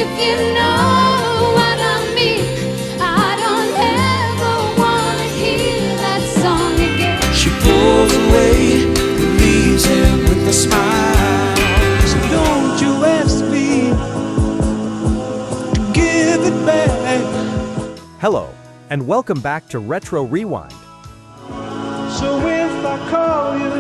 If you know what I mean, I don't ever want to hear that song again. She pulls away, leaves him with a smile. So don't you ask me to give it back. Hello, and welcome back to Retro Rewind. So if I call you,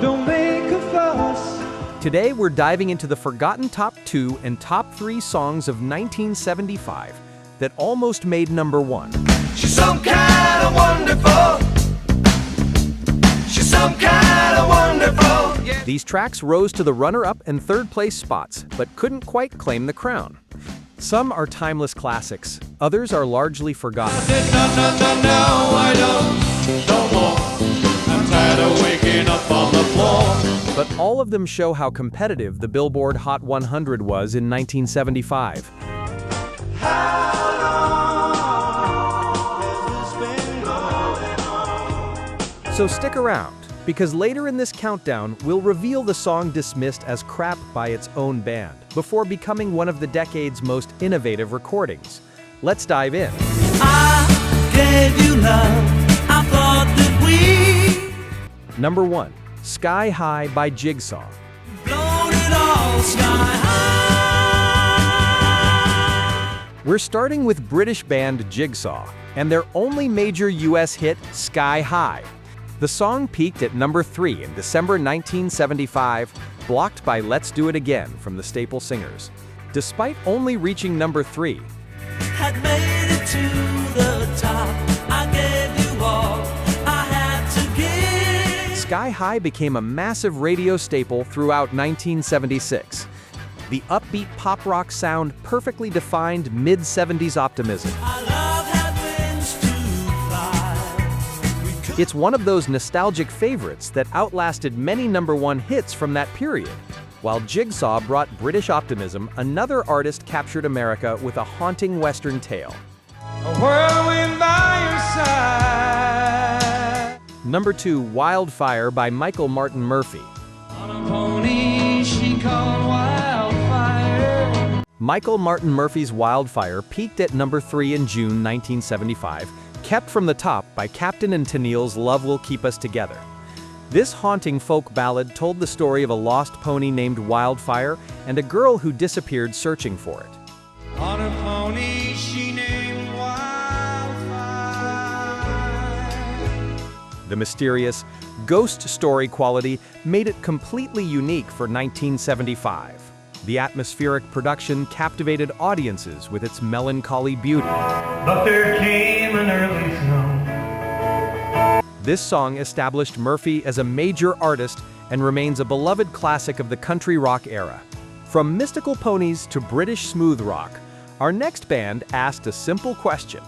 don't make a fuss. Today we're diving into the forgotten top 2 and top 3 songs of 1975 that almost made number 1. She's some kind of wonderful. She's some kind of wonderful. Yeah. These tracks rose to the runner-up and third-place spots, but couldn't quite claim the crown. Some are timeless classics, others are largely forgotten. No, I don't. No more. I'm tired of waking up on the floor. But all of them show how competitive the Billboard Hot 100 was in 1975. So stick around, because later in this countdown, we'll reveal the song dismissed as crap by its own band, before becoming one of the decade's most innovative recordings. Let's dive in. I gave you love. I thought that we Number 1, Sky High by Jigsaw. blown it all sky high. We're starting with British band Jigsaw, and their only major US hit, Sky High. The song peaked at number 3 in December 1975, blocked by Let's Do It Again from the Staple Singers. Despite only reaching number 3, Had made it to the top. I gave you all I had to give. Sky High became a massive radio staple throughout 1976. The upbeat pop rock sound perfectly defined mid-70s optimism. Our love had wings to fly. We could It's one of those nostalgic favorites that outlasted many number 1 hits from that period. While Jigsaw brought British optimism, another artist captured America with a haunting Western tale. a whirlwind by your side. Number 2, Wildfire by Michael Martin Murphey. On a pony she called Wildfire. Michael Martin Murphey's Wildfire peaked at number 3 in June 1975, kept from the top by Captain and Tennille's Love Will Keep Us Together. This haunting folk ballad told the story of a lost pony named Wildfire and a girl who disappeared searching for it. On a pony she named Wildfire. The mysterious, ghost story quality made it completely unique for 1975. The atmospheric production captivated audiences with its melancholy beauty. But there came an early snow. This song established Murphy as a major artist and remains a beloved classic of the country rock era. From mystical ponies to British smooth rock, our next band asked a simple question.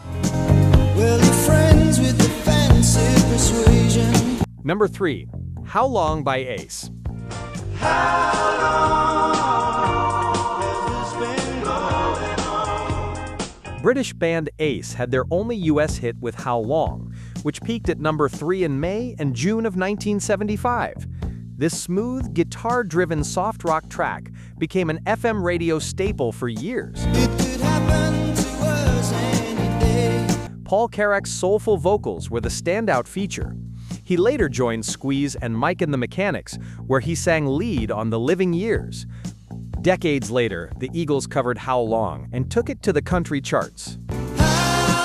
Well, you're friends with the fancy persuasion. Number 3, How Long by Ace. British band Ace had their only US hit with How Long, which peaked at number 3 in May and June of 1975. This smooth, guitar-driven soft rock track became an FM radio staple for years. It could happen to us any day. Paul Carrack's soulful vocals were the standout feature. He later joined Squeeze and Mike and the Mechanics, where he sang lead on The Living Years. Decades later, the Eagles covered How Long and took it to the country charts. How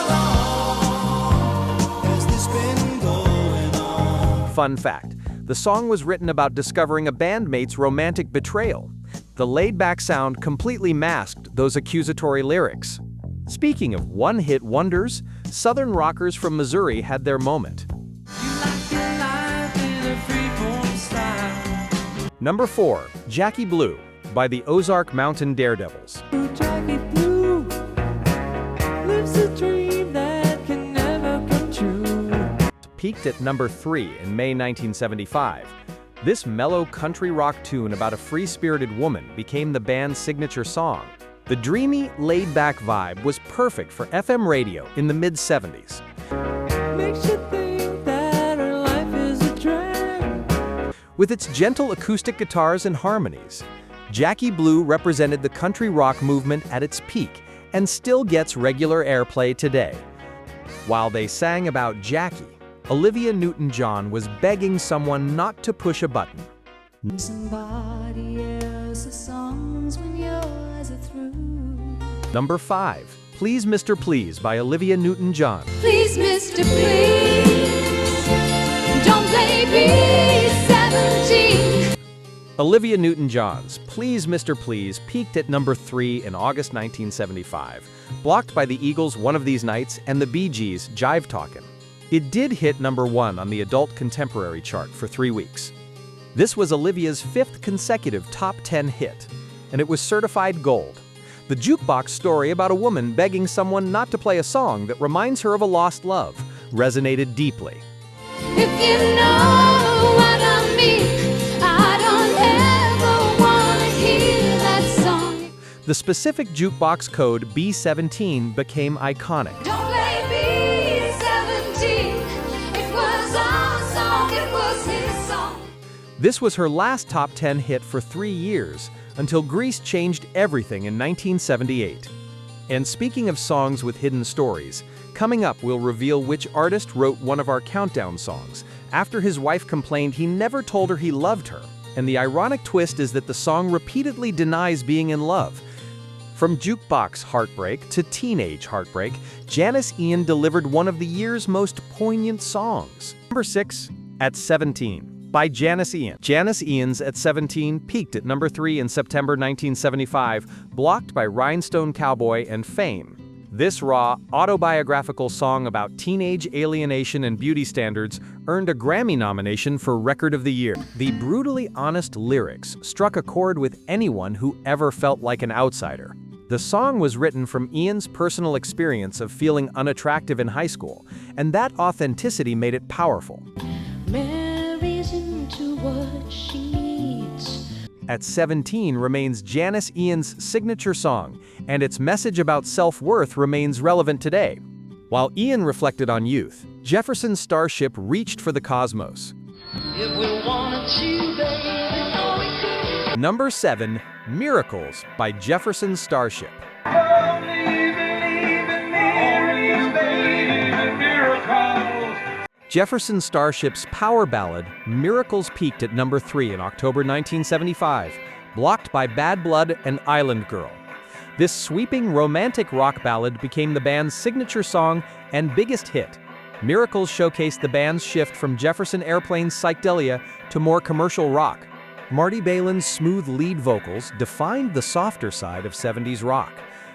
long has this been going on? Fun fact, the song was written about discovering a bandmate's romantic betrayal. The laid-back sound completely masked those accusatory lyrics. Speaking of one-hit wonders, Southern rockers from Missouri had their moment. Number 4, Jackie Blue by the Ozark Mountain Daredevils. Jackie Blue lives a dream that can never come true. Peaked at number 3 in May 1975. This mellow country rock tune about a free-spirited woman became the band's signature song. The dreamy, laid-back vibe was perfect for FM radio in the mid-70s. Makes you think that her life is a drag. With its gentle acoustic guitars and harmonies, Jackie Blue represented the country rock movement at its peak and still gets regular airplay today. While they sang about Jackie, Olivia Newton-John was begging someone not to push a button. Somebody else's songs when yours are through. Number 5. Please Mr. Please by Olivia Newton-John. Please, Mr. Please, don't play B-17. Olivia Newton-John's Please Mr. Please peaked at number 3 in August 1975, blocked by the Eagles' One of These Nights and the Bee Gees' Jive Talkin'. It did hit number 1 on the adult contemporary chart for 3 weeks. This was Olivia's 5th consecutive top 10 hit, and it was certified gold. The jukebox story about a woman begging someone not to play a song that reminds her of a lost love resonated deeply. If you know what I mean, I don't ever want to hear that song. The specific jukebox code B17 became iconic. Don't play B-17. It was our song, it was his song. This was her last top 10 hit for 3 years, until Grease changed everything in 1978. And speaking of songs with hidden stories, coming up we'll reveal which artist wrote one of our countdown songs, after his wife complained he never told her he loved her. And the ironic twist is that the song repeatedly denies being in love. From jukebox heartbreak to teenage heartbreak, Janis Ian delivered one of the year's most poignant songs. Number 6, At 17. By Janis Ian. Janis Ian's At 17 peaked at number 3 in September 1975, blocked by Rhinestone Cowboy and Fame. This raw, autobiographical song about teenage alienation and beauty standards earned a Grammy nomination for Record of the Year. The brutally honest lyrics struck a chord with anyone who ever felt like an outsider. The song was written from Ian's personal experience of feeling unattractive in high school, and that authenticity made it powerful. Mary's into what she needs. At 17 remains Janis Ian's signature song, and its message about self-worth remains relevant today. While Ian reflected on youth, Jefferson's Starship reached for the cosmos. If we wanted to, baby, no, we could. Number 7, Miracles by Jefferson's Starship. Jefferson Starship's power ballad, Miracles, peaked at number 3 in October 1975, blocked by Bad Blood and Island Girl. This sweeping romantic rock ballad became the band's signature song and biggest hit. Miracles showcased the band's shift from Jefferson Airplane's psychedelia to more commercial rock. Marty Balin's smooth lead vocals defined the softer side of 70s rock.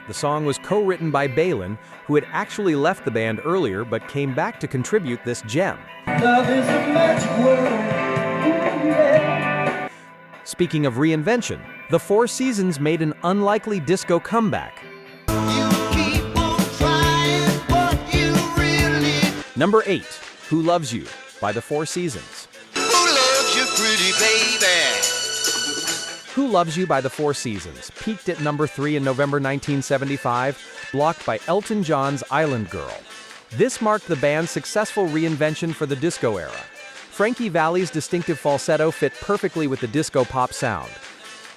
The song was co-written by Balin, who had actually left the band earlier but came back to contribute this gem. Love is a magic word. Ooh, yeah. Speaking of reinvention, the Four Seasons made an unlikely disco comeback. You keep on trying, but you really. Number 8, Who Loves You by the Four Seasons. Who loves you, pretty baby? Who Loves You by the Four Seasons peaked at number 3 in November 1975, blocked by Elton John's Island Girl. This marked the band's successful reinvention for the disco era. Frankie Valli's distinctive falsetto fit perfectly with the disco pop sound.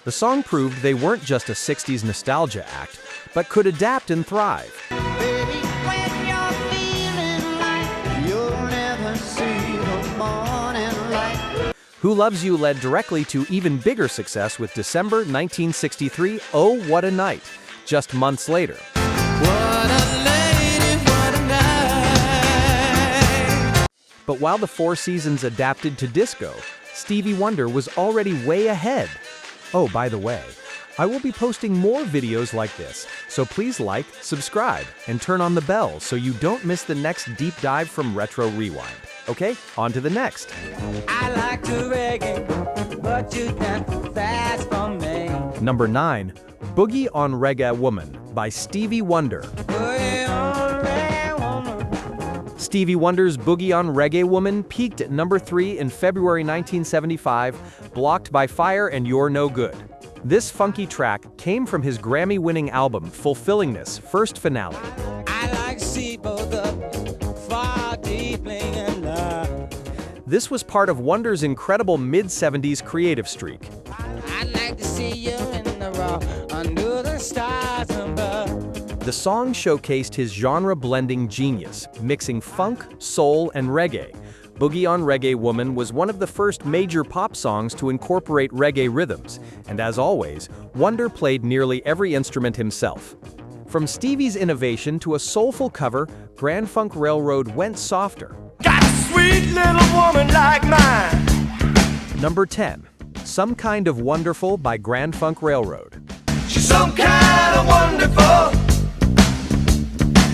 The song proved they weren't just a 60s nostalgia act, but could adapt and thrive. Baby, when you're feeling like you'll never see the morning light. Who Loves You led directly to even bigger success with December 1963, Oh What a Night, just months later. What a lady, what a night. But while the Four Seasons adapted to disco, Stevie Wonder was already way ahead. Oh, by the way, I will be posting more videos like this, so please like, subscribe, and turn on the bell so you don't miss the next deep dive from Retro Rewind. Okay, on to the next. I like to reggae, but you got fast for me. Number 9, Boogie on Reggae Woman by Stevie Wonder. Boogie on reggae woman. Stevie Wonder's Boogie on Reggae Woman peaked at number 3 in February 1975, blocked by Fire and You're No Good. This funky track came from his Grammy-winning album Fulfillingness' first finale. I like to see both of far deeply in love. This was part of Wonder's incredible mid-70s creative streak. I like to see you stars above. The song showcased his genre-blending genius, mixing funk, soul, and reggae. Boogie on Reggae Woman was one of the first major pop songs to incorporate reggae rhythms, and as always, Wonder played nearly every instrument himself. From Stevie's innovation to a soulful cover, Grand Funk Railroad went softer. Got a sweet little woman like mine. Number 10. Some Kind of Wonderful by Grand Funk Railroad. She's some kind of wonderful.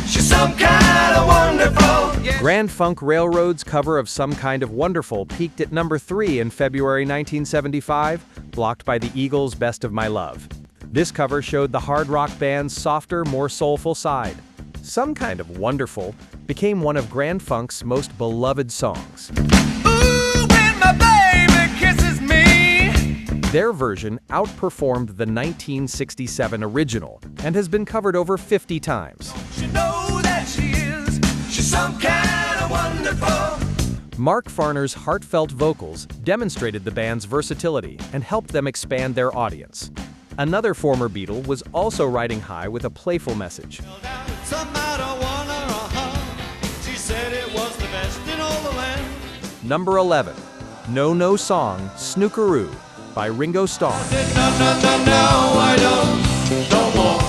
She's some kind of wonderful. Yeah. Grand Funk Railroad's cover of Some Kind of Wonderful peaked at number 3 in February 1975, blocked by the Eagles' Best of My Love. This cover showed the hard rock band's softer, more soulful side. Some Kind of Wonderful became one of Grand Funk's most beloved songs. Ooh, when my baby kisses me. Their version outperformed the 1967 original and has been covered over 50 times. She know that she is. She's some kind of wonderful. Mark Farner's heartfelt vocals demonstrated the band's versatility and helped them expand their audience. Another former Beatle was also riding high with a playful message. She said it was the best in all the land. Number 11. No No Song, Snookeroo by Ringo Starr. No, I don't more.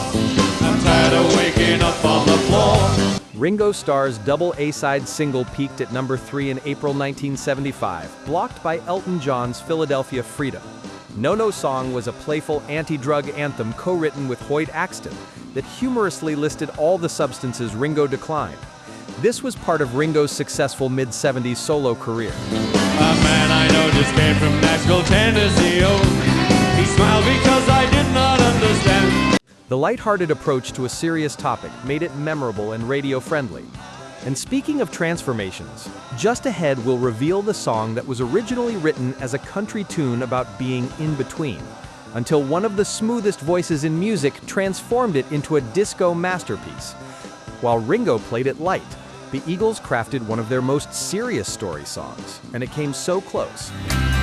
I'm tired of waking up on the floor. Ringo Starr's double A-side single peaked at number 3 in April 1975, blocked by Elton John's Philadelphia Freedom. No No Song was a playful anti-drug anthem co-written with Hoyt Axton that humorously listed all the substances Ringo declined. This was part of Ringo's successful mid-70s solo career. A man I know just came from Nashville, Tennessee. Oh, he smiled because I did not understand. The lighthearted approach to a serious topic made it memorable and radio-friendly. And speaking of transformations, just ahead we'll reveal the song that was originally written as a country tune about being in between, until one of the smoothest voices in music transformed it into a disco masterpiece. While Ringo played it light, the Eagles crafted one of their most serious story songs, and it came so close.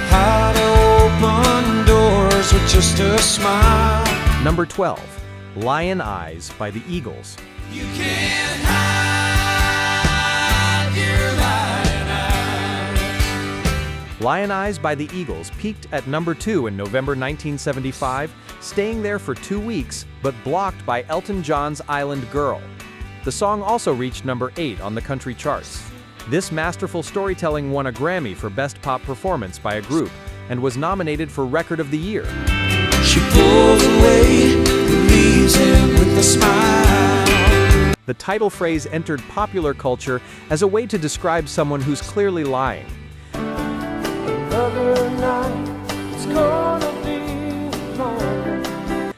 How to open doors with just a smile. Number 12, Lyin Eyes by the Eagles. You can't hide your lying eyes. Lyin Eyes by the Eagles peaked at number 2 in November 1975, staying there for 2 weeks, but blocked by Elton John's Island Girl. The song also reached number 8 on the country charts. This masterful storytelling won a Grammy for Best Pop Performance by a Group and was nominated for Record of the Year. She pulls away, leaves him with a smile. The title phrase entered popular culture as a way to describe someone who's clearly lying. Another night, it's gonna be long.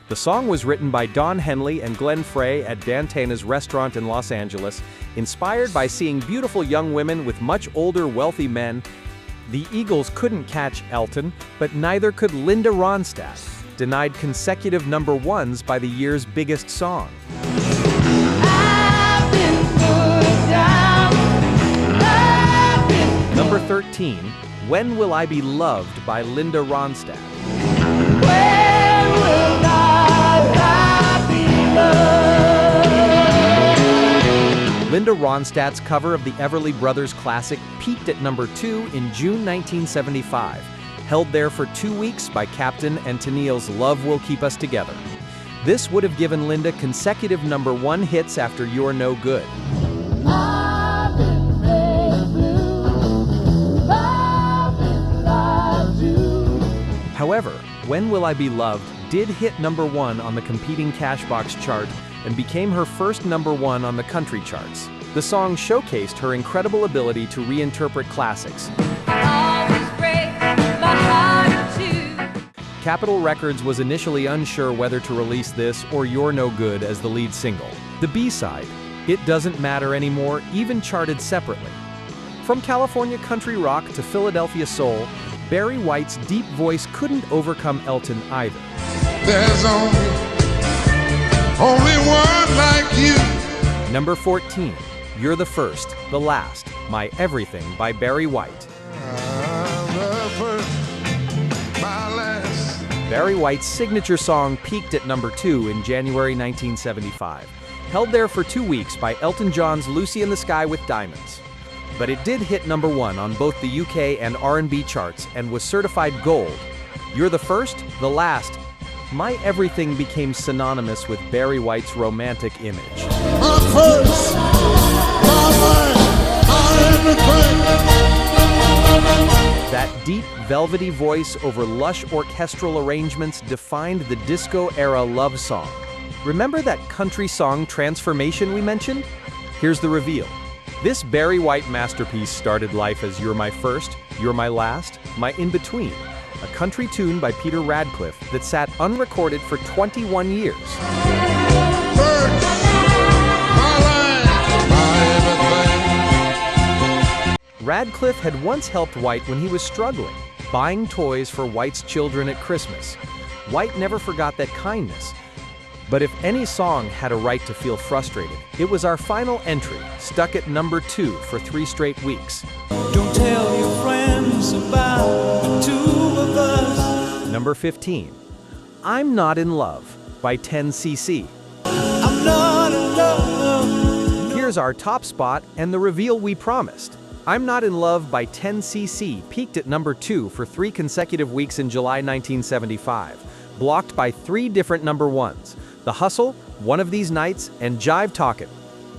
The song was written by Don Henley and Glenn Frey at Dantana's restaurant in Los Angeles, inspired by seeing beautiful young women with much older, wealthy men. The Eagles couldn't catch Elton, but neither could Linda Ronstadt, denied consecutive number 1s by the year's biggest song. I've been put down. I've been Number 13, When Will I Be Loved by Linda Ronstadt. Where will I be loved? Linda Ronstadt's cover of the Everly Brothers classic peaked at number 2 in June 1975, held there for 2 weeks by Captain and Tennille's Love Will Keep Us Together. This would have given Linda consecutive number 1 hits after You're No Good. I've been red blue. I've been lied to. However, When Will I Be Loved did hit number 1 on the competing Cashbox chart and became her first number 1 on the country charts. The song showcased her incredible ability to reinterpret classics. Always break my heart too. Capitol Records was initially unsure whether to release this or You're No Good as the lead single. The B-side, It Doesn't Matter Anymore, even charted separately. From California country rock to Philadelphia soul, Barry White's deep voice couldn't overcome Elton either. There's only one like you. Number 14, You're the First, the Last, My Everything by Barry White. I'm the first, my last, Barry White's signature song peaked at number 2 in January 1975, held there for 2 weeks by Elton John's Lucy in the Sky with Diamonds. But it did hit number 1 on both the UK and R&B charts and was certified gold. You're the first, the last. My everything became synonymous with Barry White's romantic image. My first, my last, my everything. That deep, velvety voice over lush orchestral arrangements defined the disco-era love song. Remember that country song Transformation we mentioned? Here's the reveal. This Barry White masterpiece started life as You're My First, You're My Last, My In-Between, a country tune by Peter Radcliffe that sat unrecorded for 21 years. First, my last, my everything. Radcliffe had once helped White when he was struggling, buying toys for White's children at Christmas. White never forgot that kindness. But if any song had a right to feel frustrated, it was our final entry, stuck at number 2 for 3 straight weeks. Don't tell your friends about the two of us. Number 15, I'm Not in Love by 10cc. I'm not in love. Here's our top spot and the reveal we promised. I'm Not in Love by 10cc peaked at number 2 for 3 consecutive weeks in July 1975, blocked by 3 different number 1s. The Hustle, One of These Nights, and Jive Talkin'.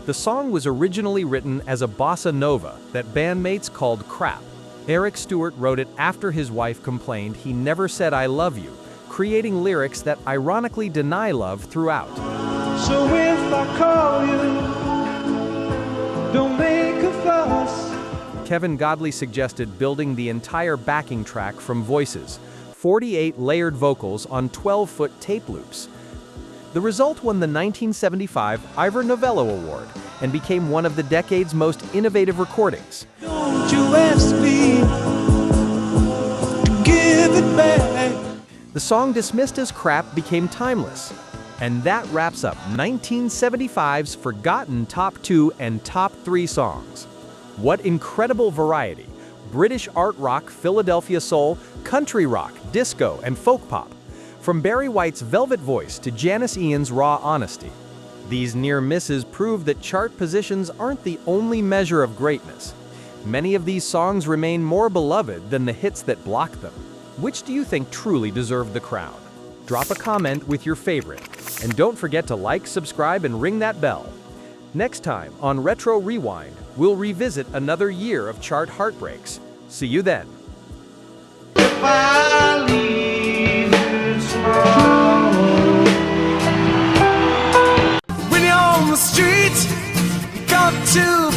The song was originally written as a bossa nova that bandmates called crap. Eric Stewart wrote it after his wife complained he never said I love you, creating lyrics that ironically deny love throughout. So if I call you, don't make a fuss. Kevin Godley suggested building the entire backing track from voices, 48 layered vocals on 12-foot tape loops. The result won the 1975 Ivor Novello Award and became one of the decade's most innovative recordings. Don't you ask me to give it back. The song dismissed as crap became timeless. And that wraps up 1975's forgotten top 2 and top 3 songs. What incredible variety! British art rock, Philadelphia soul, country rock, disco, and folk pop. From Barry White's velvet voice to Janis Ian's raw honesty. These near misses prove that chart positions aren't the only measure of greatness. Many of these songs remain more beloved than the hits that block them. Which do you think truly deserved the crown? Drop a comment with your favorite. And don't forget to like, subscribe, and ring that bell. Next time on Retro Rewind, we'll revisit another year of chart heartbreaks. See you then. If I leave you tomorrow. When you're on the street, you got to